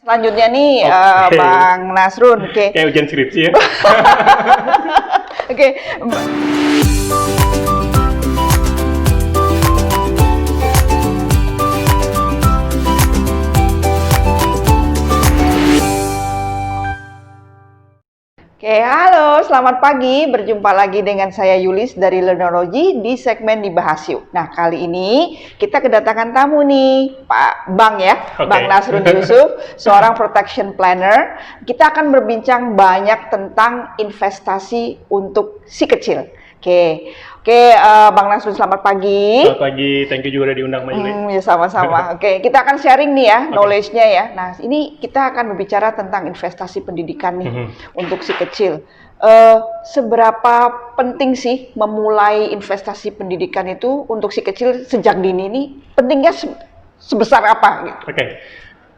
Selanjutnya nih, Bang Nasrun. Oke. Kayak ujian skripsi ya. Oke. Oke, halo, selamat pagi. Berjumpa lagi dengan saya Yulis dari Learnology di segmen Dibahas Yuk. Nah, kali ini kita kedatangan tamu nih, Pak Bang ya, Bang Nasrun Yusuf, seorang protection planner. Kita akan berbincang banyak tentang investasi untuk si kecil. Oke, Bang Nasrun, selamat pagi. Selamat pagi, thank you juga udah diundang Mbak Yuli. Ya sama-sama. Oke, kita akan sharing nih ya, knowledge-nya ya. Nah, ini kita akan berbicara tentang investasi pendidikan nih untuk si kecil. Seberapa penting sih memulai investasi pendidikan itu untuk si kecil sejak dini ini? Pentingnya sebesar apa? Gitu? Oke.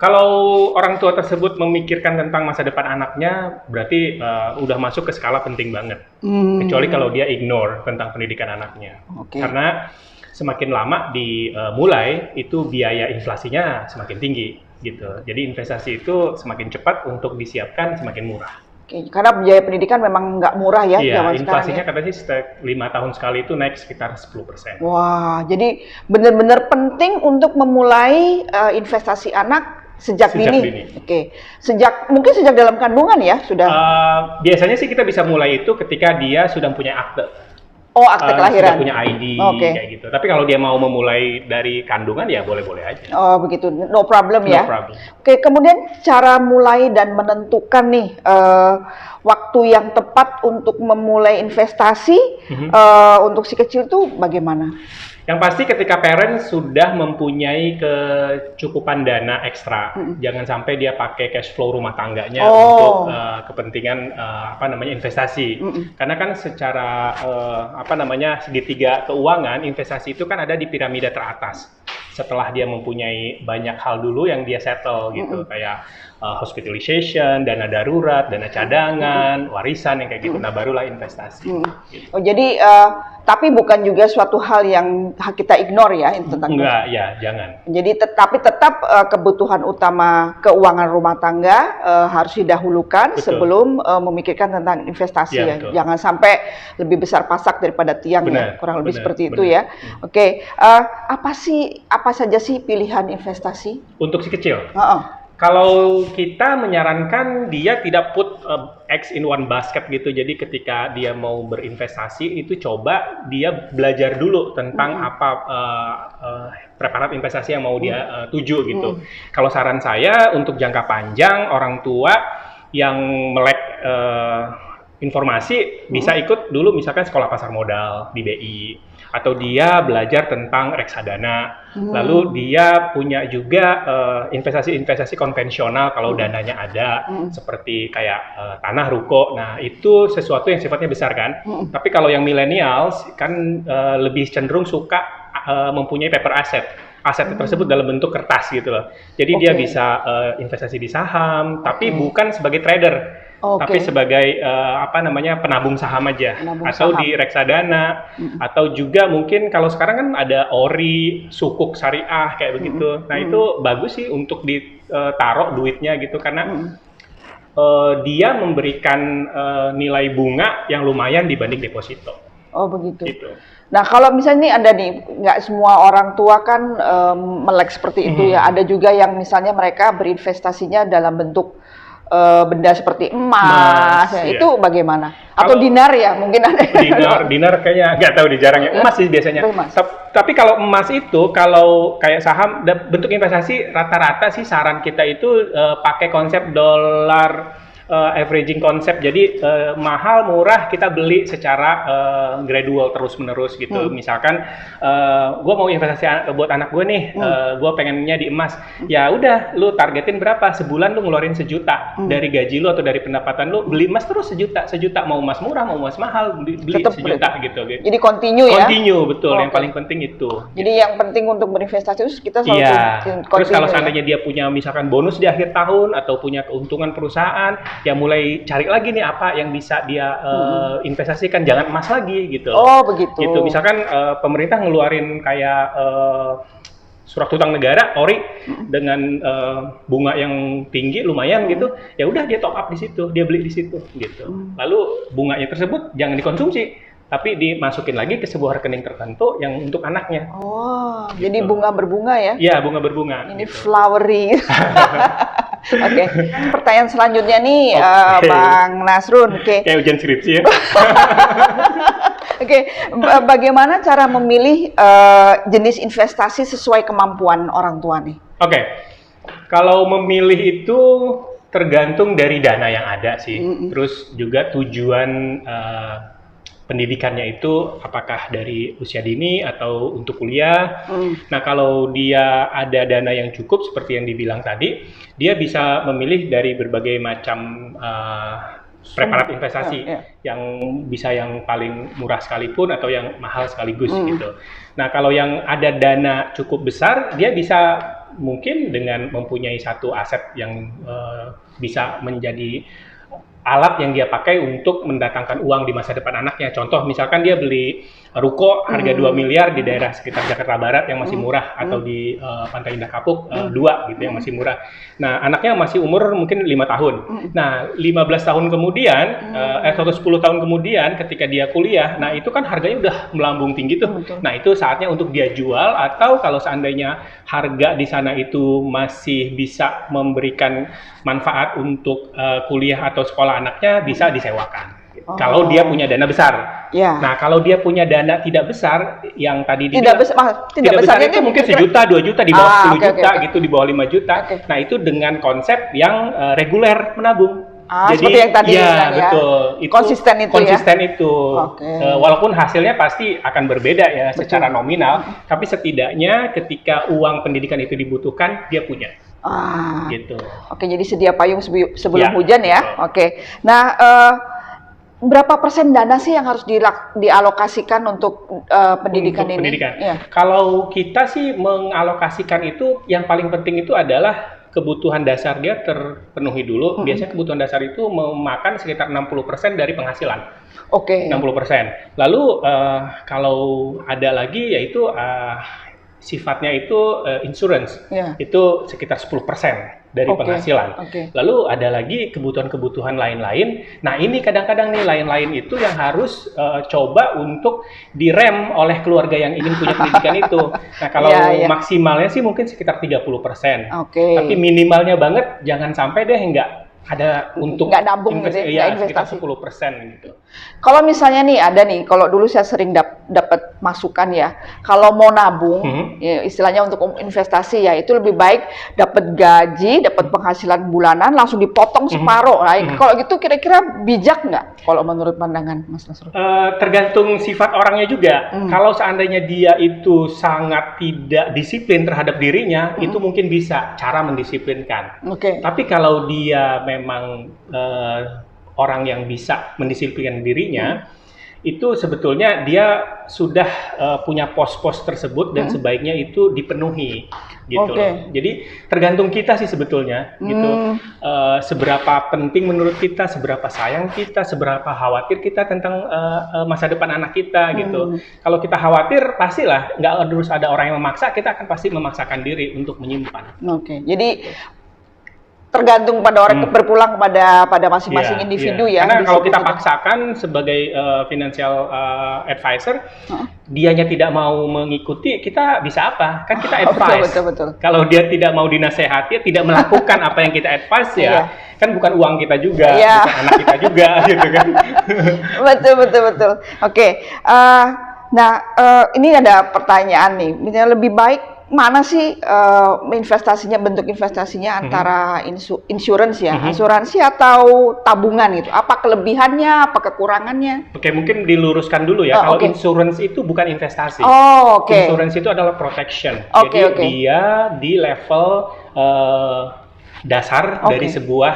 Kalau orang tua tersebut memikirkan tentang masa depan anaknya, berarti udah masuk ke skala penting banget. Kecuali kalau dia ignore tentang pendidikan anaknya. Karena semakin lama dimulai, itu biaya inflasinya semakin tinggi. Gitu. Jadi investasi itu semakin cepat untuk disiapkan, semakin murah. Karena biaya pendidikan memang nggak murah ya. Iya, inflasinya katanya sih 5 tahun sekali itu naik sekitar 10%. Wah, jadi benar-benar penting untuk memulai investasi anak sejak dini. Mungkin sejak dalam kandungan ya sudah. Biasanya sih kita bisa mulai itu ketika dia sudah punya akte. Oh, akte kelahiran. Sudah punya ID kayak gitu. Tapi kalau dia mau memulai dari kandungan ya boleh-boleh aja. Oh, begitu. No problem ya. No problem. Oke, kemudian cara mulai dan menentukan nih waktu yang tepat untuk memulai investasi untuk si kecil tuh bagaimana? Yang pasti ketika parent sudah mempunyai kecukupan dana ekstra, jangan sampai dia pakai cash flow rumah tangganya untuk kepentingan investasi. Karena kan secara segitiga keuangan, investasi itu kan ada di piramida teratas. Setelah dia mempunyai banyak hal dulu yang dia settle gitu, kayak hospitalization, dana darurat, dana cadangan, warisan yang kayak gitu. Nah, barulah investasi. Gitu. Oh, jadi tapi bukan juga suatu hal yang kita ignore ya tentang enggak, ya jangan. Jadi tapi tetap kebutuhan utama keuangan rumah tangga harus didahulukan sebelum memikirkan tentang investasi ya. Jangan sampai lebih besar pasak daripada tiang ya. Kurang lebih seperti itu ya. Oke, apa saja sih pilihan investasi untuk si kecil? Kalau kita menyarankan dia tidak put eggs in one basket gitu, jadi ketika dia mau berinvestasi itu coba dia belajar dulu tentang apa preparat investasi yang mau dia tuju gitu. Kalau saran saya untuk jangka panjang, orang tua yang melek informasi bisa ikut dulu misalkan sekolah pasar modal di BI, atau dia belajar tentang reksadana, lalu dia punya juga investasi-investasi konvensional kalau dananya ada, seperti kayak tanah, ruko. Nah, itu sesuatu yang sifatnya besar kan. Tapi kalau yang millennials kan lebih cenderung suka mempunyai paper asset. Aset tersebut dalam bentuk kertas gitu loh. Jadi dia bisa investasi di saham, tapi bukan sebagai trader. Tapi sebagai penabung saham aja, atau di reksadana, atau juga mungkin kalau sekarang kan ada ori, sukuk syariah kayak begitu. Nah itu bagus sih untuk ditaruh duitnya gitu, karena dia memberikan nilai bunga yang lumayan dibanding deposito. Oh begitu. Gitu. Nah kalau misalnya ada nih, nggak semua orang tua kan melek seperti itu ya. Ada juga yang misalnya mereka berinvestasinya dalam bentuk benda seperti emas ya. Itu bagaimana? Atau dinar ya mungkin ada. Dinar kayaknya nggak tahu, jarang ya. Emas sih biasanya. Tapi kalau emas itu, kalau kayak saham bentuk investasi, rata-rata sih saran kita itu pakai konsep dolar averaging konsep. Jadi mahal murah kita beli secara gradual terus menerus gitu. Misalkan gue mau investasi buat anak gue nih, gue pengennya di emas. Ya udah, lu targetin berapa? Sebulan lu ngeluarin 1 juta dari gaji lu atau dari pendapatan lu, beli emas terus 1 juta. Mau emas murah, mau emas mahal, beli 1 juta gitu. Jadi continue ya? Continue, betul. Yang paling penting itu. Jadi yang penting untuk berinvestasi itu kita selalu continue. Terus kalau seandainya dia punya misalkan bonus di akhir tahun atau punya keuntungan perusahaan, ya mulai cari lagi nih apa yang bisa dia investasikan, jangan emas lagi gitu. Oh begitu. Gitu. Misalkan pemerintah ngeluarin kayak surat hutang negara, ori dengan bunga yang tinggi lumayan gitu, ya udah dia top up di situ, dia beli di situ gitu. Lalu bunganya tersebut jangan dikonsumsi, tapi dimasukin lagi ke sebuah rekening tertentu yang untuk anaknya. Oh, Gitu. jadi bunga berbunga ya? Iya, bunga berbunga. Ini gitu. flowery. Oke, pertanyaan selanjutnya nih, Oke. Bang Nasrun. Oke, Kayak ujian skripsi ya. Oke, bagaimana cara memilih jenis investasi sesuai kemampuan orang tua nih? Oke, kalau memilih itu tergantung dari dana yang ada sih. Terus juga tujuan pendidikannya itu apakah dari usia dini atau untuk kuliah. Nah, kalau dia ada dana yang cukup seperti yang dibilang tadi, dia bisa memilih dari berbagai macam preparat investasi yang bisa yang paling murah sekalipun atau yang mahal sekaligus gitu. Nah, kalau yang ada dana cukup besar, dia bisa mungkin dengan mempunyai satu aset yang bisa menjadi alat yang dia pakai untuk mendatangkan uang di masa depan anaknya. Contoh, misalkan dia beli ruko harga 2 miliar di daerah sekitar Jakarta Barat yang masih murah, atau di Pantai Indah Kapuk 2 gitu yang masih murah. Nah, anaknya masih umur mungkin 5 tahun. Nah, 15 tahun kemudian, atau 10 tahun kemudian ketika dia kuliah, nah itu kan harganya udah melambung tinggi tuh. Nah, itu saatnya untuk dia jual, atau kalau seandainya harga di sana itu masih bisa memberikan manfaat untuk kuliah atau sekolah anaknya, bisa disewakan. Kalau dia punya dana besar. Nah, kalau dia punya dana tidak besar, yang tadi tidak besar itu mungkin 1 juta, 2 juta, di bawah 10 juta gitu, di bawah 5 juta. Nah, itu dengan konsep yang reguler menabung. Jadi, seperti yang tadi ya, betul. Itu konsisten itu walaupun hasilnya pasti akan berbeda ya secara nominal, tapi setidaknya ketika uang pendidikan itu dibutuhkan, dia punya. Gitu. Oke, jadi sedia payung sebelum hujan ya. Oke. Nah, berapa persen dana sih yang harus dialokasikan untuk pendidikan ini? Pendidikan. Kalau kita sih mengalokasikan itu, yang paling penting itu adalah kebutuhan dasar dia terpenuhi dulu. Biasanya kebutuhan dasar itu memakan sekitar 60% dari penghasilan. Oke. 60%. Lalu kalau ada lagi yaitu sifatnya itu insurance. Itu sekitar 10% dari penghasilan. Lalu ada lagi kebutuhan-kebutuhan lain-lain. Nah, ini kadang-kadang nih lain-lain itu yang harus coba untuk direm oleh keluarga yang ingin punya pendidikan itu. Nah, kalau maksimalnya sih mungkin sekitar 30%. Tapi minimalnya banget jangan sampai deh ada untuk nggak nabung investasi. Sekitar 10% gitu. Kalau misalnya nih ada nih, kalau dulu saya sering dapat masukan ya, kalau mau nabung, ya, istilahnya untuk investasi ya, itu lebih baik dapat gaji, dapat penghasilan bulanan langsung dipotong separuh. Nah, kalau gitu kira-kira bijak nggak? Kalau menurut pandangan Mas Nasrul? Tergantung sifat orangnya juga. Kalau seandainya dia itu sangat tidak disiplin terhadap dirinya, itu mungkin bisa cara mendisiplinkan. Tapi kalau dia memang orang yang bisa mendisiplinkan dirinya, itu sebetulnya dia sudah punya pos-pos tersebut dan sebaiknya itu dipenuhi gitu loh. Jadi tergantung kita sih sebetulnya gitu. Seberapa penting menurut kita, seberapa sayang kita, seberapa khawatir kita tentang masa depan anak kita gitu. Kalau kita khawatir, pastilah nggak harus ada orang yang memaksa, kita akan pasti memaksakan diri untuk menyimpan. Jadi tergantung pada orang, berpulang pada masing-masing individu ya. Karena kalau kita paksakan sebagai financial advisor, dianya tidak mau mengikuti, kita bisa apa? Kan kita advice. Betul. Kalau dia tidak mau dinasehati, tidak melakukan apa yang kita advice ya, kan bukan uang kita juga, bukan anak kita juga, gitu kan? Betul. Oke. Nah, ini ada pertanyaan nih. Misalnya lebih baik mana sih investasinya, bentuk investasinya antara insurance ya, asuransi atau tabungan gitu? Apa kelebihannya, apa kekurangannya? Oke, mungkin diluruskan dulu ya. Kalau insurance itu bukan investasi. Insurance itu adalah protection. Jadi dia di level dasar dari sebuah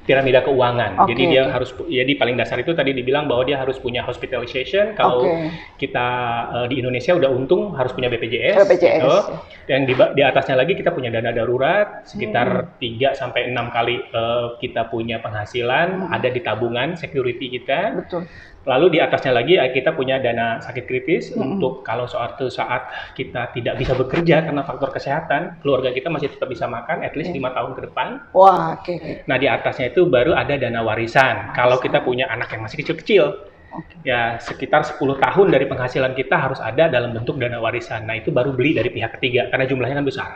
piramida keuangan. Jadi dia harus, jadi paling dasar itu tadi dibilang bahwa dia harus punya hospitalization. Kalau kita di Indonesia udah untung harus punya BPJS. Gitu. Dan di atasnya lagi kita punya dana darurat sekitar 3 sampai 6 kali kita punya penghasilan ada di tabungan security kita. Lalu di atasnya lagi kita punya dana sakit kritis untuk kalau suatu saat kita tidak bisa bekerja karena faktor kesehatan, keluarga kita masih tetap bisa makan at least 5 tahun ke depan. Wah, oke. Nah, di atasnya itu baru ada dana warisan. Kalau kita punya anak yang masih kecil-kecil, ya sekitar 10 tahun dari penghasilan kita harus ada dalam bentuk dana warisan. Nah, itu baru beli dari pihak ketiga karena jumlahnya kan besar.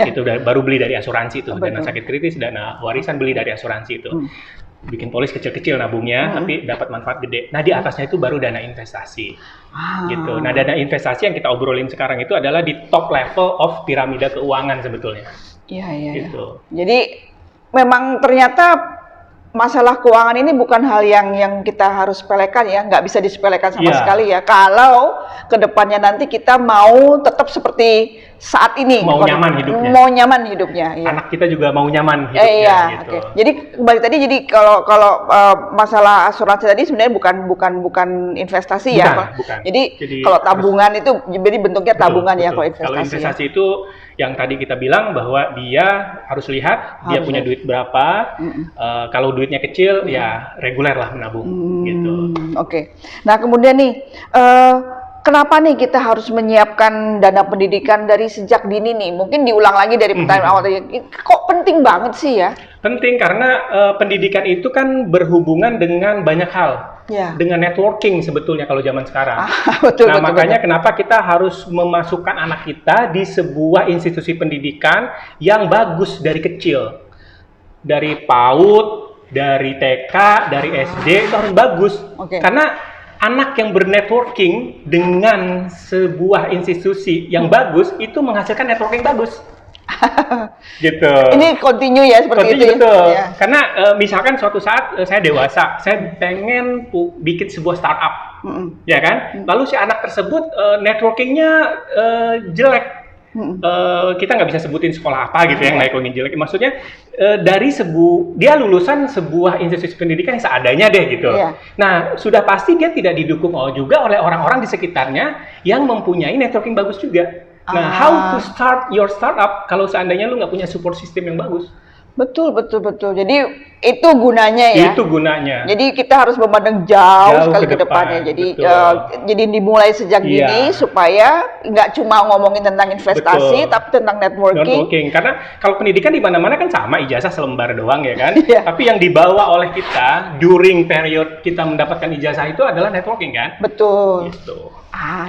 Itu baru beli dari asuransi itu, dana sakit kritis, dana warisan beli dari asuransi itu. Bikin polis kecil-kecil nabungnya, tapi dapat manfaat gede. Nah, di atasnya itu baru dana investasi, gitu. Nah, dana investasi yang kita obrolin sekarang itu adalah di top level of piramida keuangan sebetulnya. Iya. Gitu. Jadi memang ternyata masalah keuangan ini bukan hal yang kita harus sepelekan ya, nggak bisa disepelekan sama sekali ya. Kalau kedepannya nanti kita mau tetap seperti saat ini, mau nyaman hidupnya. Mau nyaman hidupnya. Iya. Anak kita juga mau nyaman hidupnya. Gitu. Jadi kembali tadi, jadi kalau masalah asuransi tadi sebenarnya bukan investasi ya. Bukan. Jadi kalau tabungan itu jadi bentuknya tabungan ya kalau investasi. Kalau investasi itu yang tadi kita bilang bahwa dia harus lihat dia punya duit berapa. Kalau duitnya kecil ya reguler lah menabung gitu. Oke. Nah, kemudian nih kenapa nih kita harus menyiapkan dana pendidikan dari sejak dini nih? Mungkin diulang lagi dari pertanyaan awal tadi. Kok penting banget sih ya? Penting karena pendidikan itu kan berhubungan dengan banyak hal. Dengan networking sebetulnya kalau zaman sekarang. Betul. Makanya kenapa kita harus memasukkan anak kita di sebuah institusi pendidikan yang bagus dari kecil. Dari PAUD, dari TK, dari SD itu harus bagus. Karena anak yang bernetworking dengan sebuah institusi yang bagus itu menghasilkan networking bagus. Gitu. Ini continue ya seperti itu. Betul. Ya. Karena misalkan suatu saat saya dewasa, saya pengen bikin sebuah startup, ya kan? Lalu si anak tersebut networkingnya jelek. Kita nggak bisa sebutin sekolah apa gitu yang networking jelek. Maksudnya dia lulusan sebuah institusi pendidikan yang seadanya deh gitu. Nah, sudah pasti dia tidak didukung juga oleh orang-orang di sekitarnya yang mempunyai networking bagus juga. Nah, how to start your startup kalau seandainya lu nggak punya support system yang bagus? Betul. Jadi itu gunanya ya. Itu gunanya. Jadi kita harus memandang jauh sekali ke depannya. Jadi dimulai sejak dini supaya nggak cuma ngomongin tentang investasi, tapi tentang networking. Karena kalau pendidikan di mana-mana kan sama, ijazah selembar doang ya kan. Tapi yang dibawa oleh kita during period kita mendapatkan ijazah itu adalah networking kan. Betul. Gitu.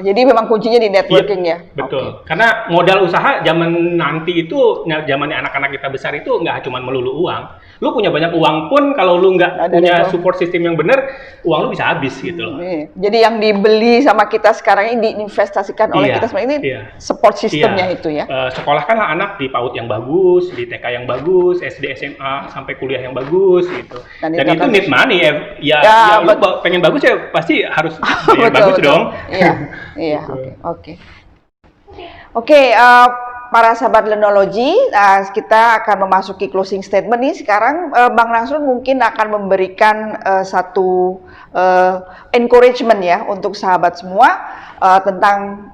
Jadi memang kuncinya di networking ya. Betul. Karena modal usaha zaman nanti itu, zamannya anak-anak kita besar itu nggak cuma melulu uang. Lu punya banyak uang pun kalau lu nggak punya support system yang benar, uang lu bisa habis gitu loh. Jadi yang dibeli sama kita sekarang ini diinvestasikan oleh kita sebenarnya ini support systemnya itu ya. Sekolahkanlah anak di PAUD yang bagus, di TK yang bagus, SD, SMA sampai kuliah yang bagus gitu. Dan itu need money ya. Lu pengen bagus ya pasti harus bagus dong. Oke, para sahabat Learnology, kita akan memasuki closing statement nih. Sekarang Bang Nasrun mungkin akan memberikan satu encouragement ya untuk sahabat semua tentang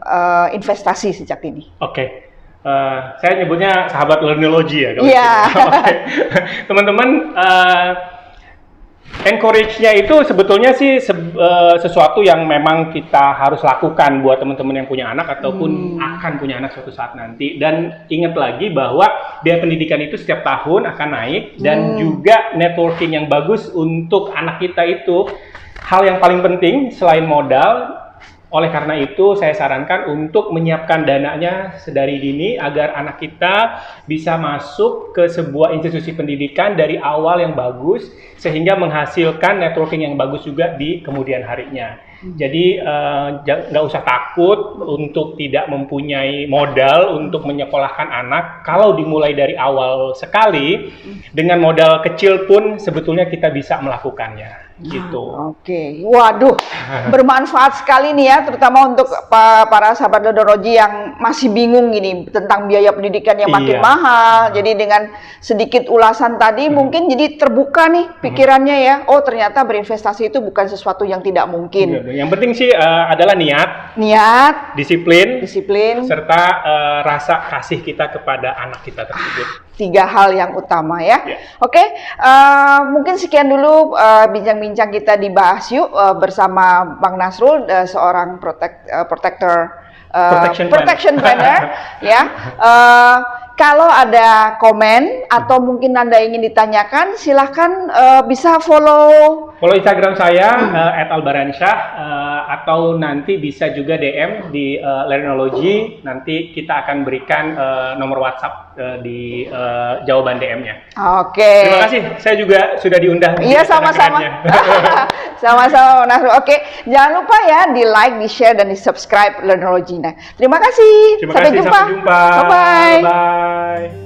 investasi sejak dini. Saya nyebutnya sahabat Learnology ya. Teman-teman, encourage-nya itu sebetulnya sih sesuatu yang memang kita harus lakukan buat teman-teman yang punya anak ataupun akan punya anak suatu saat nanti. Dan ingat lagi bahwa biaya pendidikan itu setiap tahun akan naik dan juga networking yang bagus untuk anak kita itu hal yang paling penting selain modal. Oleh karena itu, saya sarankan untuk menyiapkan dananya sedari dini agar anak kita bisa masuk ke sebuah institusi pendidikan dari awal yang bagus, sehingga menghasilkan networking yang bagus juga di kemudian harinya. Jadi, nggak usah takut untuk tidak mempunyai modal untuk menyekolahkan anak. Kalau dimulai dari awal sekali, dengan modal kecil pun sebetulnya kita bisa melakukannya. Gitu. Waduh, bermanfaat sekali nih ya, terutama untuk para sahabat Learnology yang masih bingung gini tentang biaya pendidikan yang makin mahal. Jadi dengan sedikit ulasan tadi mungkin jadi terbuka nih pikirannya ya. Oh, ternyata berinvestasi itu bukan sesuatu yang tidak mungkin. Yang penting sih adalah niat, disiplin, serta rasa kasih kita kepada anak kita tersebut. 3 hal yang utama ya. Ya. Oke, mungkin sekian dulu bincang-bincang kita di Bahas Yuk bersama Bang Nasrul, seorang protector protection planner ya. Kalau ada komen atau mungkin Anda ingin ditanyakan, silahkan bisa follow Instagram saya @albaransyah, atau nanti bisa juga DM di Learnology. Nanti kita akan berikan nomor WhatsApp di jawaban DM-nya. Oke. Terima kasih. Saya juga sudah diundang. Iya, sama-sama. Sama-sama Nasrul. Oke, jangan lupa ya di like, di share, dan di subscribe Learnology. Nah, terima kasih. Sampai jumpa. Bye-bye. Bye.